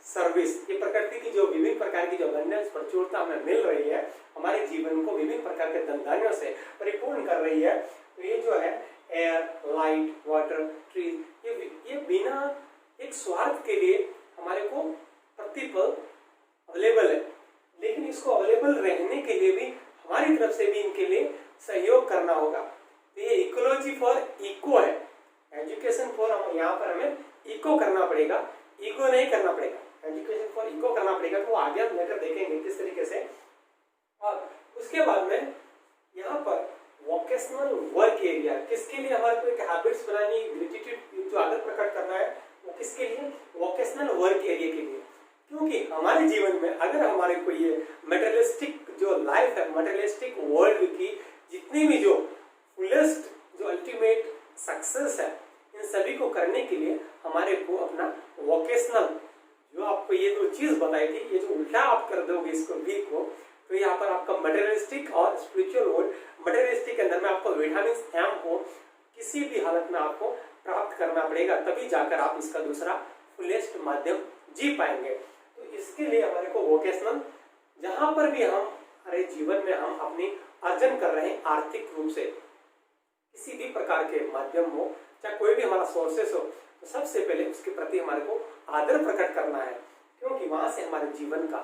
Service, ये प्रकृति की जो विभिन्न प्रकार की जो अबंडेंस प्रचुरता हमें मिल रही है, हमारे जीवन को विभिन्न प्रकार के धनधान्यों से परिपूर्ण कर रही है। तो ये जो है एयर, लाइट, वाटर, ट्रीज, ये बिना एक स्वार्थ के लिए हमारे को प्रतिपल अवेलेबल है, लेकिन इसको अवेलेबल रहने के लिए भी हमारी तरफ से भी इनके लिए सहयोग करना होगा। तो ये इकोलॉजी फॉर इको है, एजुकेशन फॉर, हम यहाँ पर हमें इको करना पड़ेगा, ईगो नहीं करना पड़ेगा, एजुकेशन फॉर इको करना पड़ेगा। तो आगे हम लेकर देखेंगे किस तरीके से। और उसके बाद में यहाँ पर वोकेशनल वर्क एरिया, किसके लिए हमारे को एक हैबिट्स बनानी, ग्रेटिट्यूड जो आदत प्रकट करना है, वो किसके लिए, वोकेशनल वर्क एरिया के लिए। क्योंकि हमारे जीवन में अगर हमारे को ये मटेरियलिस्टिक जो लाइफ है, मटेरियलिस्टिक वर्ल्ड की जितनी भी जो फुलेस्ट जो अल्टीमेट सक्सेस है, इन सभी को करने के लिए हमारे को अपना वोकेशनल, जो आपको ये दो चीज बताई थी, ये जो उल्टा आप कर दोगे इसको वी को, तो यहाँ पर आपका मटेरियलिस्टिक और स्पिरिचुअल वर्ल्ड, मटेरियलिस्टिक के अंदर में आपको विटामिन एम को किसी भी हालत में आपको प्राप्त करना पड़ेगा, तभी जाकर आप इसका दूसरा फुलेस्ट माध्यम जी पाएंगे। तो इसके लिए हमारे को वोकेशनल, जहां पर भी हम हमारे जीवन में हम अपनी अर्जन कर रहे हैं आर्थिक रूप से, किसी भी प्रकार के माध्यम हो, चाहे कोई भी हमारा सोर्सेस हो, तो सबसे पहले उसके प्रति हमारे को आदर प्रकट करना है। क्योंकि वहां से हमारे जीवन का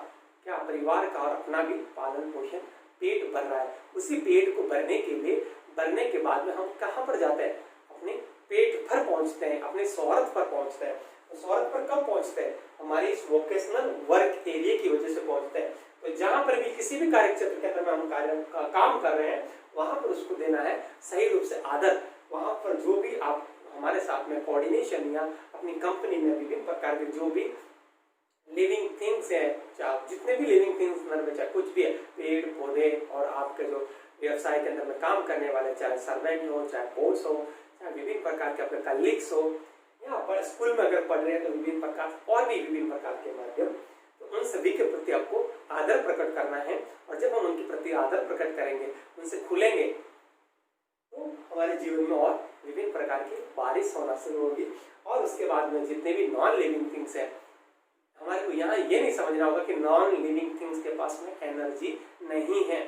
क्या, परिवार का और अपना भी पालन पोषण, पेट भर रहा है। उसी पेट को भरने के लिए, भरने के बाद में हम कहाँ पर जाते हैं, अपने पेट भर पहुंचते हैं, अपने शोहरत पर पहुंचते हैं। तो शोहरत पर कब पहुंचते हैं, हमारी इस वोकेशनल वर्क एरिया की वजह से पहुंचते हैं। तो जहां पर भी किसी भी कार्य क्षेत्र के अंदर में हम काम कर रहे हैं, वहां पर उसको देना है सही रूप से आदर। वहां पर जो भी आप हमारे साथ में कोऑर्डिनेशन या अपनी कंपनी में विभिन्न प्रकार के जो भी लिविंग थिंग्स है, चाहे जितने भी लिविंग थिंग्स में चाहे कुछ भी है, पेड़ पौधे और आपके जो व्यवसाय के अंदर में काम करने वाले, चाहे सर्वेंट हो, चाहे बॉस हो, चाहे विभिन्न प्रकार के अपने कलीग्स हो, या पर स्कूल में अगर पढ़ रहे हैं तो विभिन्न प्रकार और भी विभिन्न प्रकार के माध्यम, तो उन सभी के प्रति आपको आदर प्रकट करना है। और जब हम उनके प्रति आदर प्रकट करेंगे, उनसे खुलेंगे, तो हमारे जीवन में और विभिन्न प्रकार की बारिश होना शुरू होगी। और उसके बाद में जितने भी नॉन लिविंग थिंग्स है, हमारे को यहाँ ये नहीं समझना होगा कि नॉन लिविंग थिंग्स के पास में एनर्जी नहीं है,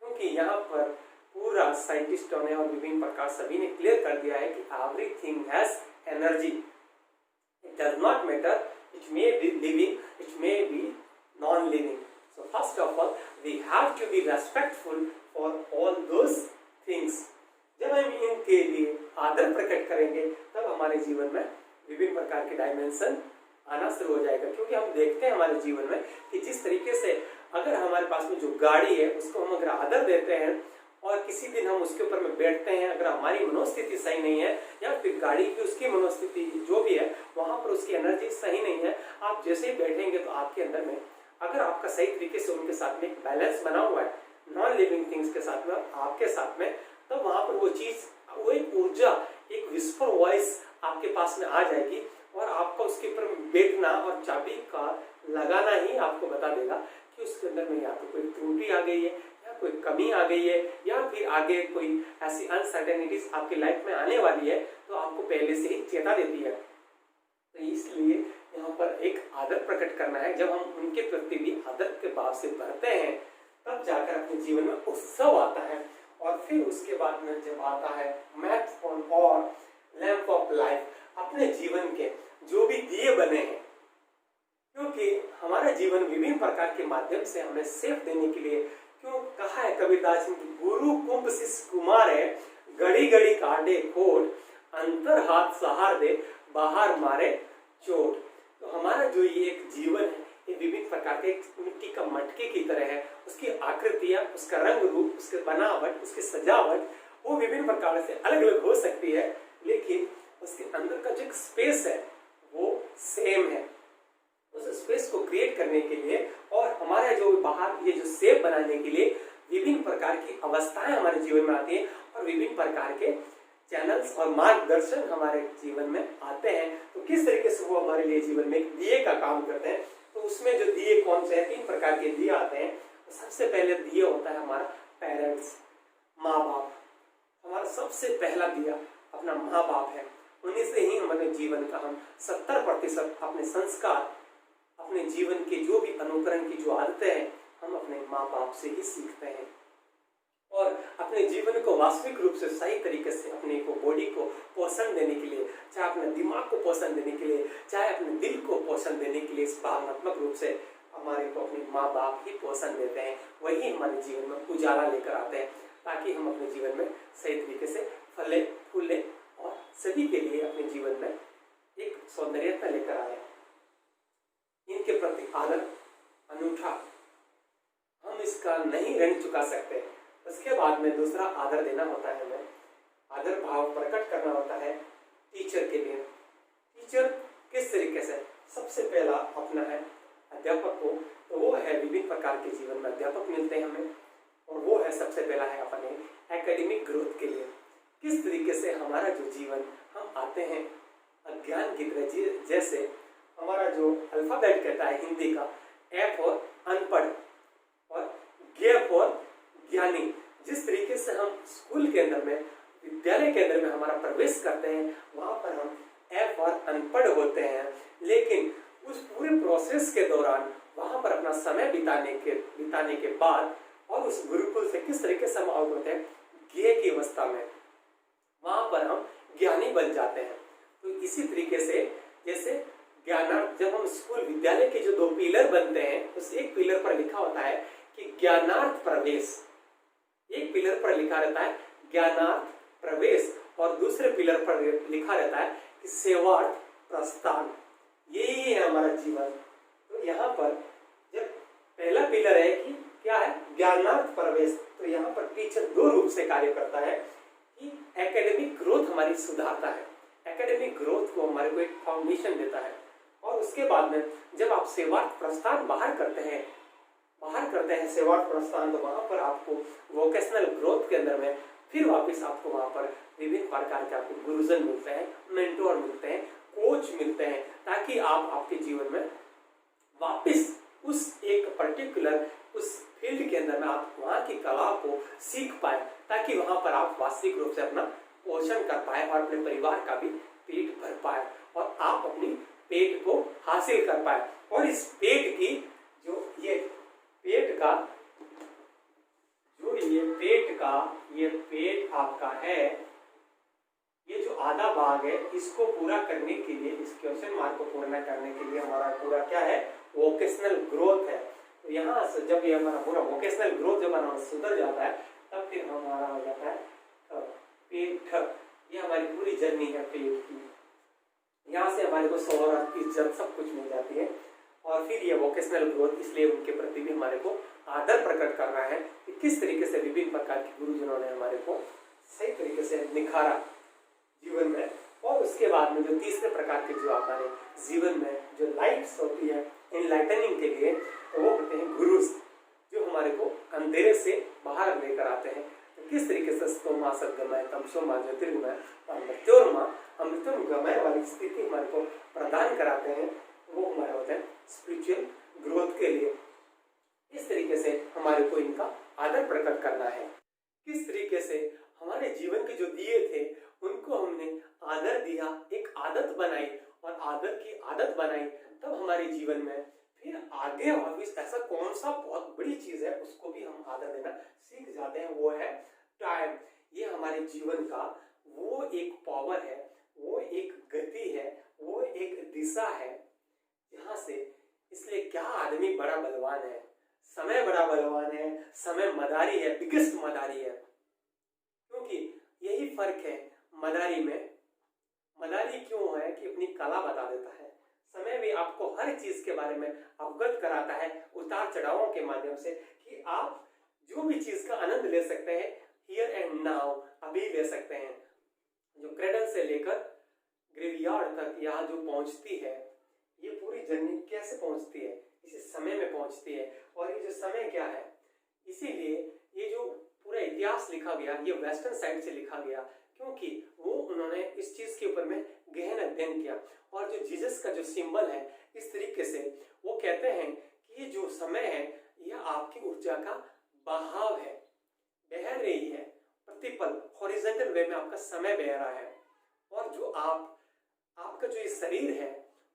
क्योंकि यहाँ पर पूरा साइंटिस्टों ने और विभिन्न प्रकार सभी ने क्लियर कर दिया है कि everything has energy. It does not matter, it may be living, it may be non living. So first of all we have to be respectful for all those things. जब हम इनके लिए आदर प्रकट करेंगे, तब हमारे जीवन में विभिन्न प्रकार के डायमेंशन आना शुरू हो जाएगा। क्योंकि हम देखते हैं हमारे जीवन में कि जिस तरीके से अगर हमारे पास में जो गाड़ी है उसको हम अगर आदर देते हैं और किसी दिन हम उसके ऊपर में बैठते हैं, अगर हमारी मनोस्थिति सही नहीं है या फिर गाड़ी की उसकी मनोस्थिति जो भी है वहां पर उसकी एनर्जी सही नहीं है, आप जैसे ही बैठेंगे तो आपके अंदर में अगर आपका सही तरीके से उनके साथ में एक बैलेंस बना हुआ है नॉन लिविंग थिंग्स के साथ में, आपके साथ में, तो वहां पर वो चीज, वो एक ऊर्जा, एक विस्पर वॉइस आपके पास में आ जाएगी और आपका उसके ऊपर बैठना और चाबी का लगाना ही आपको बता देगा कि उसके अंदर में या तो कोई त्रुटि आ गई है या कोई कमी आ गई है या फिर आगे कोई ऐसी अनसर्टेनिटीज आपकी लाइफ में आने वाली है, तो आपको पहले से ही चेता देती है। तो इसलिए यहाँ पर एक आदर प्रकट करना है। जब हम उनके प्रति भी आदर के भाव से भरते हैं, तब जाकर अपने जीवन में उत्सव आता है। और फिर उसके बाद में जब आता है मैथ और लैंप ऑफ लाइफ, अपने जीवन के जो भी दिए बने हैं, क्योंकि हमारा जीवन विभिन्न प्रकार के माध्यम से हमें सेफ देने के लिए, क्यों कहा है कबीरदास जी की, गुरु कुंभ शिष्य कुमार है, घड़ी घड़ी काटे खोट, अंतर हाथ सहार दे, बाहर मारे चोट। तो हमारा जो ये एक जीवन है, ये विभिन्न प्रकार के मिट्टी का मटके की तरह है। उसकी आकृतियां, उसका रंग रूप, उसकी बनावट, उसकी सजावट, वो विभिन्न प्रकार से अलग अलग हो सकती है, लेकिन उसके अंदर का जो एक स्पेस है वो सेम है। उस स्पेस को क्रिएट करने के लिए और हमारे जो बाहर ये जो सेप बनाने के लिए विभिन्न प्रकार की अवस्थाएं हमारे जीवन में आती है और विभिन्न प्रकार के चैनल्स और मार्गदर्शन हमारे जीवन में आते हैं। तो किस तरीके से वो हमारे लिए जीवन में एक दिए का काम करते हैं। तो उसमें जो दिए कौन से हैं, 3 प्रकार के दिए आते हैं। तो सबसे पहले दिए होता है हमारा पेरेंट्स, माँ बाप। हमारा सबसे पहला दिया अपना माँ बाप है। उन्हीं से ही हमारे जीवन का हम 70% अपने संस्कार, अपने जीवन के जो भी अनुकरण की जो आदतें हैं हम अपने माँ बाप से ही सीखते हैं। और अपने जीवन को वास्तविक रूप से सही तरीके से अपने को बॉडी को पोषण देने के लिए, चाहे अपने दिमाग को पोषण देने के लिए, चाहे अपने दिल को पोषण देने के लिए, इस भावनात्मक रूप से हमारे को अपने माँ बाप ही पोषण देते हैं। वही हमारे जीवन में उजाला लेकर आते हैं ताकि हम अपने जीवन में सही तरीके से फले फूले और सभी के लिए अपने जीवन में एक सौंदर्यता लेकर आए। इनके प्रति आदर अनूठा, हम इसका नहीं ऋण चुका सकते। उसके बाद में दूसरा आदर देना होता है, हमें आदर भाव प्रकट करना होता है टीचर के लिए। टीचर किस तरीके से, सबसे पहला अपना है अध्यापक को, तो वो है विभिन्न प्रकार के जीवन में अध्यापक मिलते हैं हमें, और वो है सबसे पहला है अपने एकेडमिक ग्रोथ के लिए। किस तरीके से हमारा जो जीवन हम आते हैं अज्ञान की तरह, जैसे हमारा जो अल्फाबेट कहता है हिंदी का, ए फॉर अनपढ़ और गे फॉर ज्ञानी। जिस तरीके से हम स्कूल के अंदर में, विद्यालय के अंदर में हमारा प्रवेश करते हैं, वहां पर हम ए फॉर अनपढ़ होते हैं, लेकिन उस पूरे प्रोसेस के दौरान वहां पर अपना समय बिताने के बाद और उस गुरुकुल से किस तरीके से हम आउट होते हैं ज्ञ की अवस्था में, वहां पर हम ज्ञानी बन जाते हैं। तो इसी तरीके से जैसे ज्ञानार्थ, जब हम स्कूल विद्यालय के जो 2 पिलर बनते हैं, उस एक पिलर पर लिखा होता है कि ज्ञानार्थ प्रवेश, एक पिलर पर लिखा रहता है ज्ञानार्थ प्रवेश, और दूसरे पिलर पर लिखा रहता है कि सेवार्थ प्रस्थान। यही है हमारा जीवन। तो यहाँ पर जब पहला पिलर है कि क्या है ज्ञानार्थ प्रवेश, तो यहाँ पर टीचर 2 रूप से कार्य करता है कि एकेडमिक ग्रोथ हमारी सुधारता है, एकेडमिक ग्रोथ को हमारे को एक फाउंडेशन देता है, और उसके बाद में जब आप सेवार्थ प्रस्थान बाहर करते हैं सेवार्थ प्रस्थान, तो वहां पर आपको वोकेशनल ग्रोथ के अंदर में फिर वापस आपको वहां पर विभिन्न प्रकार के आपको गुरुजन मिलते हैं, मेंटोर मिलते हैं, कोच मिलते हैं, ताकि आप आपके जीवन में वापस उस एक पर्टिकुलर उस फील्ड के अंदर में आप वहां की कला को सीख पाए, ताकि वहां पर आप वास्तविक रूप से अपना पोषण कर पाए और अपने परिवार का भी पेट भर पाए और आप अपनी पेट को हासिल कर पाए। और इस पेट की जो ये पेट आपका है, ये जो आधा भाग है, इसको पूरा करने के लिए, इस क्वेश्चन मार्क को पूरा करने के लिए हमारा पूरा क्या है वोकेशनल ग्रोथ है। तो यहाँ से जब ये हमारा पूरा वोकेशनल ग्रोथ जब हमारा सुधर जाता है, तब फिर हमारा हो जाता है पेट। ये हमारी पूरी जर्नी है पेट की। यहाँ से हमारे को शोहरत, इज्जत सब कुछ मिल जाती है। और फिर ये वोकेशनल ग्रोथ, इसलिए उनके प्रति भी हमारे को आदर प्रकट कर रहा है कि किस तरीके से विभिन्न प्रकार के गुरुजनों ने हमारे को सही तरीके से निखारा जीवन में। और उसके बाद में जो तीसरे प्रकार के जो हमारे जीवन में जो लाइट्स होती है एनलाइटनिंग के लिए, तो वो होते हैं गुरुज, जो हमारे को अंधेरे से बाहर लेकर आते हैं। तो किस तरीके से स्तोमा सद्गमय तमसोमा ज्योतिर्गमय और मृत्योर्मा अमृतमगमय वाली स्थिति हमारे को प्रदान कराते हैं, वो हमारे होते हैं स्पिरिचुअल ग्रोथ के लिए। इस तरीके से हमारे को इनका आदर प्रकट करना है। किस तरीके से हमारे जीवन के जो दिए थे उनको हमने आदर दिया, एक आदत बनाई, और आदर की आदत बनाई, तब हमारे जीवन में फिर आगे वापिस ऐसा कौन सा बहुत बड़ी चीज है उसको भी हम आदर देना सीख जाते हैं, वो है टाइम। ये हमारे जीवन का वो एक पावर है, वो एक गति है, वो एक दिशा है यहाँ से। इसलिए क्या आदमी बड़ा बलवान है, समय बड़ा बलवान है, समय मदारी है, बिगेस्ट मदारी है। क्योंकि यही फर्क है मदारी में। मदारी क्यों है कि अपनी कला बता देता है, समय भी आपको हर चीज के बारे में अवगत कराता है उतार चढ़ावों के माध्यम से, कि आप जो भी चीज का आनंद ले सकते हैं हियर एंड नाउ, अभी ले सकते हैं। जो क्रेडल से लेकर ग्रेवयार्ड तक यहाँ जो पहुंचती है, ये पूरी जर्नी कैसे पहुंचती है, इसी समय में पहुंचती है। और ये जो समय क्या है, इसीलिए ये जो पूरा इतिहास लिखा गया ये वेस्टर्न साइड से लिखा गया, क्योंकि वो उन्होंने इस चीज के ऊपर में गहन अध्ययन किया। और जो जीसस का जो सिंबल है, इस तरीके से वो कहते हैं कि ये जो समय है यह आपकी ऊर्जा का बहाव है, बह रही है प्रतिपल, हॉरिजॉन्टल वे में आपका समय बह रहा है। और जो आपका जो ये शरीर है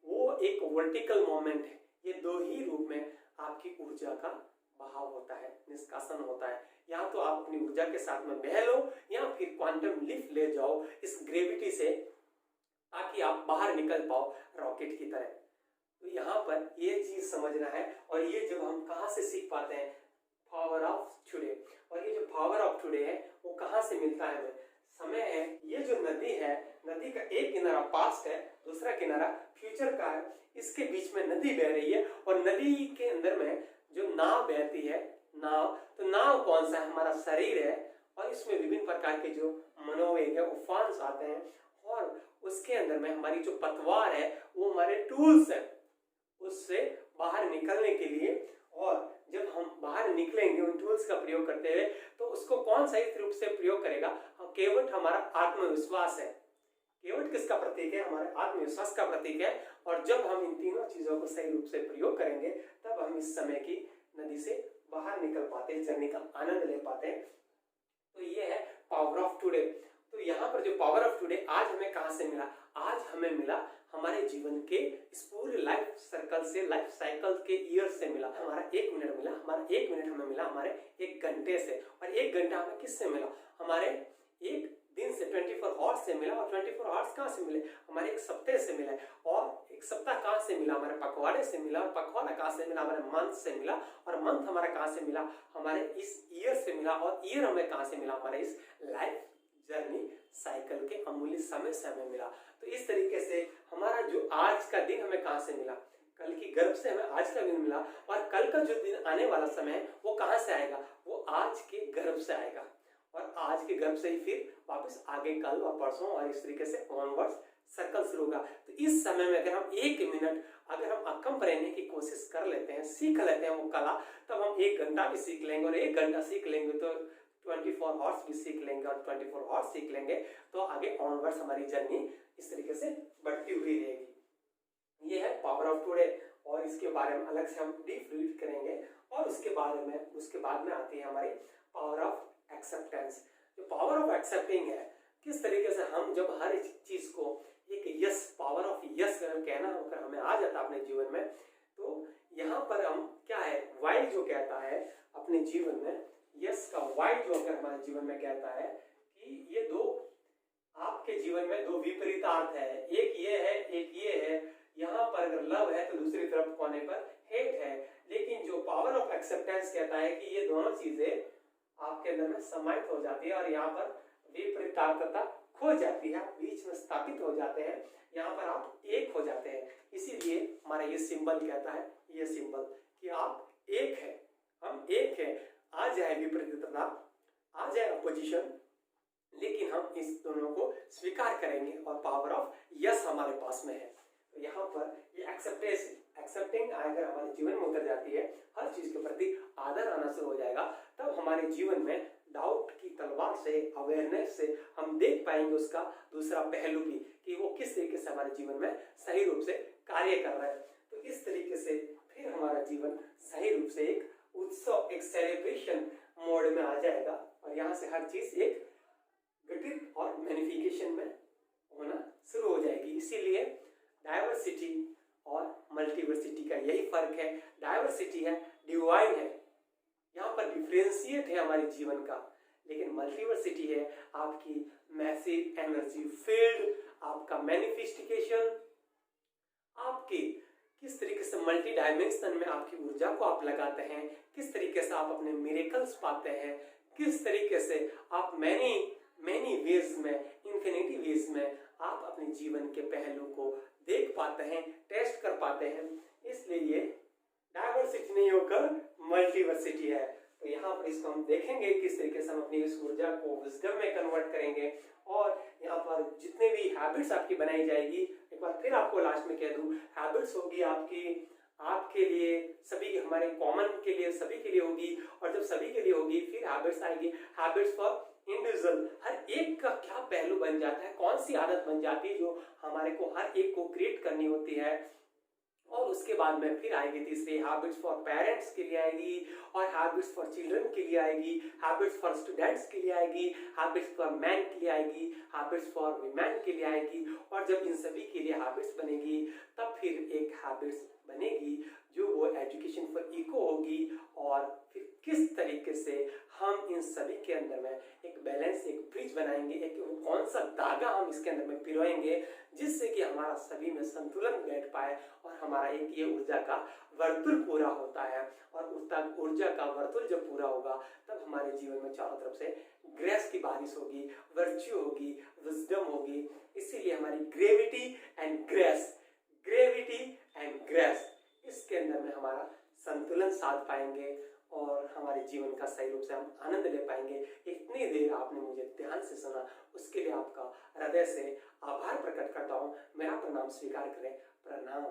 वो एक वर्टिकल मोमेंट है, ये दो ही रूप में आपकी ऊर्जा का बहाव होता है, निष्कासन होता है। या तो आप अपनी ऊर्जा के साथ में बह लो या फिर क्वांटम लिफ्ट ले जाओ इस ग्रेविटी से, ताकि आप बाहर निकल पाओ रॉकेट की तरह। तो यहाँ पर ये चीज समझना है। और ये जब हम कहाँ से सीख पाते हैं, पावर ऑफ टुडे। और ये जो पावर ऑफ टुडे है वो कहाँ से मिलता है हमें, समय है। ये जो नदी है, नदी का एक किनारा पास्ट है, दूसरा किनारा फ्यूचर का है। इसके बीच में नदी बह रही है और नदी के अंदर में जो नाव बहती है, नाव, तो नाव कौन सा है, हमारा शरीर है। और इसमें विभिन्न प्रकार के जो मनोवेग है, उफान आते हैं। और उसके अंदर में हमारी जो पतवार है वो हमारे टूल्स है, उससे बाहर निकलने के लिए। और जब हम बाहर निकलेंगे उन टूल्स का प्रयोग करते हुए, तो उसको कौन सही रूप से प्रयोग करेगा, केवट हमारा आत्मविश्वास है। केवट किसका प्रतीक है, हमारे आत्मविश्वास का प्रतीक है। और जब हम इन तीनों चीजों को सही रूप से प्रयोग करेंगे, तब हम इस समय की नदी से बाहर निकल पाते हैं, जर्नी का आनंद ले पाते हैं। तो ये है पावर ऑफ टुडे। तो यहाँ पर जो पावर ऑफ टुडे आज हमें कहाँ से मिला, आज हमें मिला हमारे जीवन के इस पूरे लाइफ सर्कल से, लाइफ साइकिल के ईयर से मिला। हमारा 1 मिनट मिला, हमारा 1 मिनट हमें मिला हमारे 1 घंटे से। और 1 घंटा हमें किससे मिला, हमारे एक दिन से, 24 आवर्स से मिला। और 24 आवर्स कहाँ से मिले, हमारे एक सप्ताह से मिला। और एक सप्ताह कहाँ से मिला, हमारे पखवाड़े से मिला। और पखवाड़ा कहाँ से मिला, हमारे मंथ से मिला। और मंथ हमारा कहाँ से मिला, हमारे इस ईयर से मिला। और ईयर हमें कहाँ से मिला, हमारे इस लाइफ जर्नी साइकिल के अमूल्य समय से हमें मिला। तो इस तरीके से हमारा जो आज का दिन हमें कहाँ से मिला, कल की गर्भ से हमें आज का दिन मिला। और कल का जो दिन आने वाला समय है वो कहाँ से आएगा, वो आज के गर्भ से आएगा। और आज के गर्भ से ही फिर वापस आगे कल और परसों, और इस तरीके से ऑनवर्ड्स सर्कल शुरू होगा। तो इस समय में अगर हम 1 मिनट अगर हम अकम्प रहने की कोशिश कर लेते हैं, सीख लेते हैं वो कला, तब हम 1 घंटा भी सीख लेंगे। और 1 घंटा सीख लेंगे तो 24 आवर्स भी सीख लेंगे। और 24 आवर्स सीख लेंगे तो आगे ऑनवर्ड्स हमारी जर्नी इस तरीके से बढ़ती हुई रहेगी। ये है पावर ऑफ टुडे। और इसके बारे में अलग से हम डीप रीड करेंगे। और उसके बाद में आती है हमारी पावर ऑफ एक्सेप्टेंस। जो पावर ऑफ एक्सेप्टिंग है, किस तरीके से हम जब हर चीज को एक यस, पावर ऑफ यस कहना होकर हमें आ जाता अपने जीवन में, तो यहाँ पर हम क्या है, वाई जो कहता है अपने जीवन में, यस का वाई जो अगर हमारे जीवन में कहता है कि ये दो आपके जीवन में 2 विपरीतार्थ है, एक ये है, एक ये है। यहाँ पर अगर लव है तो दूसरी तरफ कोने पर हेट है। लेकिन जो पावर ऑफ एक्सेप्टेंस कहता है कि ये दोनों चीजें आपके अंदर में समाहित हो जाती है और यहाँ पर विपरीतार्थता खो जाती है, आप बीच में स्थापित हो जाते हैं, यहाँ पर आप एक हो जाते हैं। इसीलिए हमारा ये सिंबल कहता है, ये सिंबल कि आप एक है, हम एक है। आ जाए विपरीतता, आ जाए अपोजिशन, लेकिन हम इस दोनों को स्वीकार करेंगे और पावर ऑफ यस हमारे पास में है। तो यहाँ पर ये एक्सेप्टिंग अगर हमारे जीवन में उतर जाती है, हर चीज के प्रति आदर आना शुरू हो जाएगा, तब हमारे जीवन में डाउट की तलवार से, अवेयरनेस से हम देख पाएंगे उसका दूसरा पहलू भी, कि वो किस तरीके से हमारे जीवन में सही रूप से कार्य कर रहा है। तो इस तरीके से फिर हमारा जीवन सही रूप से एक उत्सव, एक सेलिब्रेशन मोड में आ जाएगा। और यहाँ से हर चीज एक घटित और मैनिफिकेशन में होना शुरू हो जाएगी। इसीलिए डाइवर्सिटी और मल्टीवर्सिटी का यही फर्क है। डाइवर्सिटी है, डिवाइन है, यहाँ पर डिफरेंशिएट है हमारे जीवन का। लेकिन मल्टीवर्सिटी है आपकी मैसिव एनर्जी फील्ड, आपका मैनिफेस्टिकेशन, आपकी किस तरीके से मल्टी डायमेंशन में आपकी ऊर्जा को आप लगाते हैं, किस तरीके से आप अपने मिरेकल्स पाते हैं, किस तरीके से आप मैनी वेज में, इन्फिनिटी वेज में आप अपने जीवन के पहलू को देख पाते हैं, टेस्ट कर पाते हैं। इसलिए ये डाइवर्सिटी नहीं होकर मल्टीवर्सिटी है। तो यहाँ पर इसको हम देखेंगे किस तरीके से हम अपनी इस ऊर्जा को विजडम में कन्वर्ट करेंगे। और यहाँ पर जितने भी हैबिट्स आपकी बनाई जाएगी, एक बार फिर आपको लास्ट में कह दूं, हैबिट्स होगी आपके लिए, सभी के, हमारे कॉमन के लिए, सभी के लिए होगी। और जब सभी के लिए होगी फिर हैबिट्स आएगी, हैबिट्स फॉर इंडिविजुअल। हर एक का क्या पहलू बन जाता है, कौन सी आदत बन जाती है जो हमारे को हर एक को क्रिएट करनी होती है। और उसके बाद में फिर आएगी तीसरी, हैबिट्स फॉर पेरेंट्स के लिए आएगी, और हैबिट्स फॉर चिल्ड्रन के लिए आएगी, हैबिट्स फॉर स्टूडेंट्स के लिए आएगी, हैबिट्स फॉर मैन के लिए आएगी, हैबिट्स फॉर वीमेन के लिए आएगी। और जब इन सभी के लिए हैबिट्स बनेगी, तब फिर एक हैबिट्स बनेगी जो मीनिंगफुल इको होगी, और फिर किस तरीके से हम इन सभी के अंदर में एक बैलेंस, एक ब्रिज बनाएंगे, एक कौन सा धागा हम इसके अंदर में पिरोएंगे जिससे कि हमारा सभी में संतुलन बैठ पाए और हमारा एक ये ऊर्जा का वर्तुल पूरा होता है। और ऊर्जा का वर्तुल जब पूरा होगा तब हमारे जीवन में चारों तरफ से ग्रेस की बारिश होगी, वर्च्यू होगी, विजडम होगी। इसीलिए हमारी ग्रेविटी एंड ग्रेस, इसके अंदर में हमारा संतुलन साध पाएंगे और हमारे जीवन का सही रूप से हम आनंद ले पाएंगे। इतनी देर आपने मुझे ध्यान से सुना, उसके लिए आपका हृदय से आभार प्रकट करता हूँ। मेरा प्रणाम स्वीकार करें। प्रणाम।